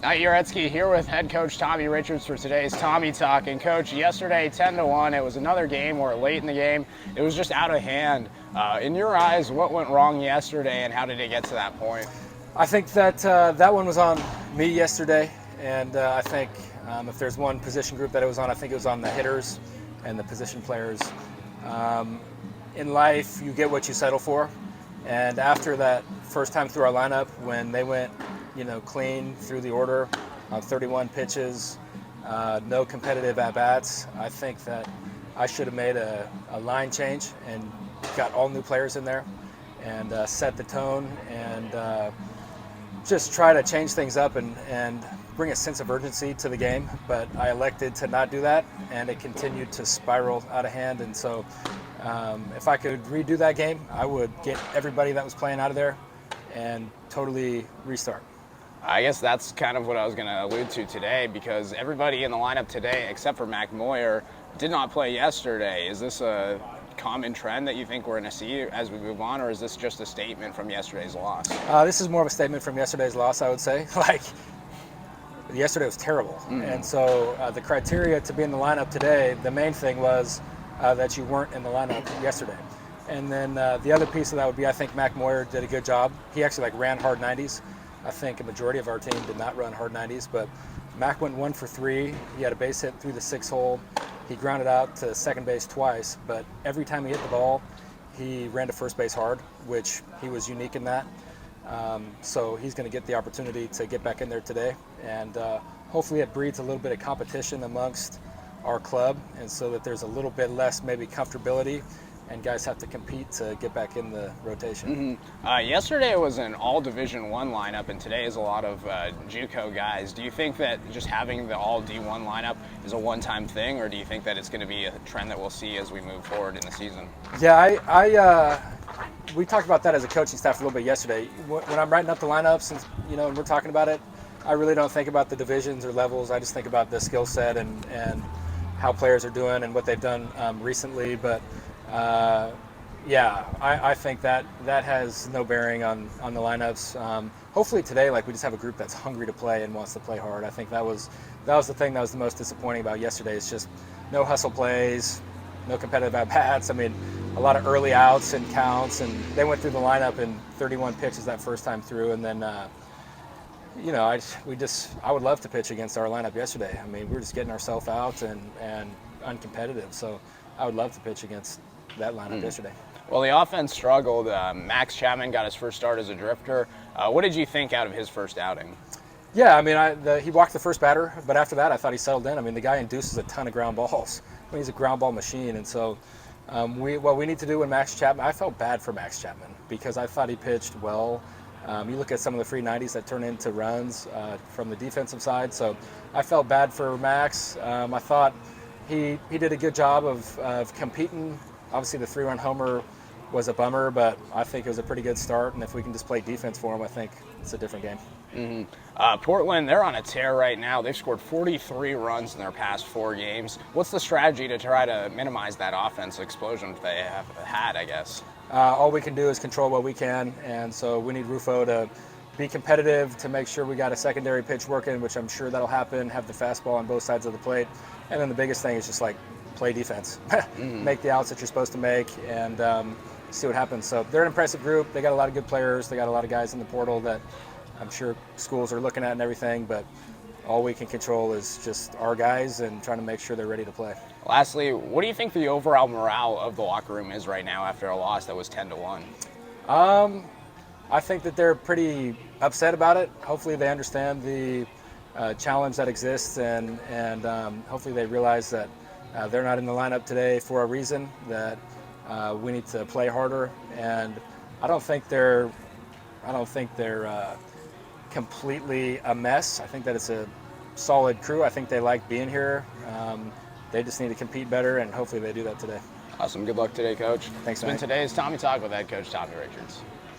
Knight Jarecki here with head coach Tommy Richards for today's Tommy Talk. And coach, yesterday 10-1, it was another game where late in the game it was just out of hand. In your eyes, what went wrong yesterday and how did it get to that point? I think that that one was on me yesterday, and I think if there's one position group that it was on, I think it was on the hitters and the position players. In life, you get what you settle for, and after that first time through our lineup, when they went clean through the order on 31 pitches, no competitive at-bats, I think that I should have made a line change and got all new players in there and set the tone and just try to change things up and bring a sense of urgency to the game. But I elected to not do that, and it continued to spiral out of hand. And so if I could redo that game, I would get everybody that was playing out of there and totally restart. I guess that's kind of what I was going to allude to today, because everybody in the lineup today, except for Mac Moyer, did not play yesterday. Is this a common trend that you think we're going to see as we move on, or is this just a statement from yesterday's loss? This is more of a statement from yesterday's loss, I would say. Yesterday was terrible. And so the criteria to be in the lineup today, the main thing was that you weren't in the lineup yesterday. And then the other piece of that would be, I think Mac Moyer did a good job. He actually ran hard 90s. I think a majority of our team did not run hard 90s, but Mac went 1 for 3. He had a base hit through the 6-hole. He grounded out to second base twice, but every time he hit the ball, he ran to first base hard, which he was unique in that. So he's going to get the opportunity to get back in there today, and hopefully it breeds a little bit of competition amongst our club, and so that there's a little bit less maybe comfortability and guys have to compete to get back in the rotation. Yesterday was an all Division I lineup, and today is a lot of JUCO guys. Do you think that just having the all D1 lineup is a one-time thing, or do you think that it's going to be a trend that we'll see as we move forward in the season? Yeah, we talked about that as a coaching staff a little bit yesterday. When I'm writing up the lineups and we're talking about it, I really don't think about the divisions or levels. I just think about the skill set and how players are doing and what they've done recently. But I think that has no bearing on the lineups. Hopefully today, we just have a group that's hungry to play and wants to play hard. I think that was the thing that was the most disappointing about yesterday. It's just no hustle plays, no competitive at-bats. I mean, a lot of early outs and counts, and they went through the lineup in 31 pitches that first time through, and then I would love to pitch against our lineup yesterday. I mean, we were just getting ourselves out and uncompetitive, so I would love to pitch against that lineup yesterday. Well, the offense struggled. Max Chapman got his first start as a drifter. What did you think out of his first outing? Yeah, I mean, he walked the first batter, but after that I thought he settled in. I mean, the guy induces a ton of ground balls. I mean, he's a ground ball machine, and so what we need to do with Max Chapman, I felt bad for Max Chapman because I thought he pitched well. You look at some of the free 90s that turn into runs from the defensive side, so I felt bad for Max. I thought he did a good job of competing. Obviously, the 3-run homer was a bummer, but I think it was a pretty good start, and if we can just play defense for him, I think it's a different game. Portland, they're on a tear right now. They've scored 43 runs in their past 4 games. What's the strategy to try to minimize that offense explosion they have had, I guess? All we can do is control what we can, and so we need Rufo to be competitive, to make sure we got a secondary pitch working, which I'm sure that'll happen, have the fastball on both sides of the plate, and then the biggest thing is just play defense. Make the outs that you're supposed to make, and see what happens. So they're an impressive group. They got a lot of good players. They got a lot of guys in the portal that I'm sure schools are looking at and everything, but all we can control is just our guys and trying to make sure they're ready to play. Lastly, what do you think the overall morale of the locker room is right now after a loss that was 10-1? I think that they're pretty upset about it. Hopefully they understand the challenge that exists, and hopefully they realize that they're not in the lineup today for a reason, that we need to play harder, and I don't think they're completely a mess. I think that it's a solid crew. I think they like being here. They just need to compete better, and hopefully they do that today. Awesome. Good luck today, Coach. Thanks, man. It's been today's Tommy Talk with head coach Tommy Richards.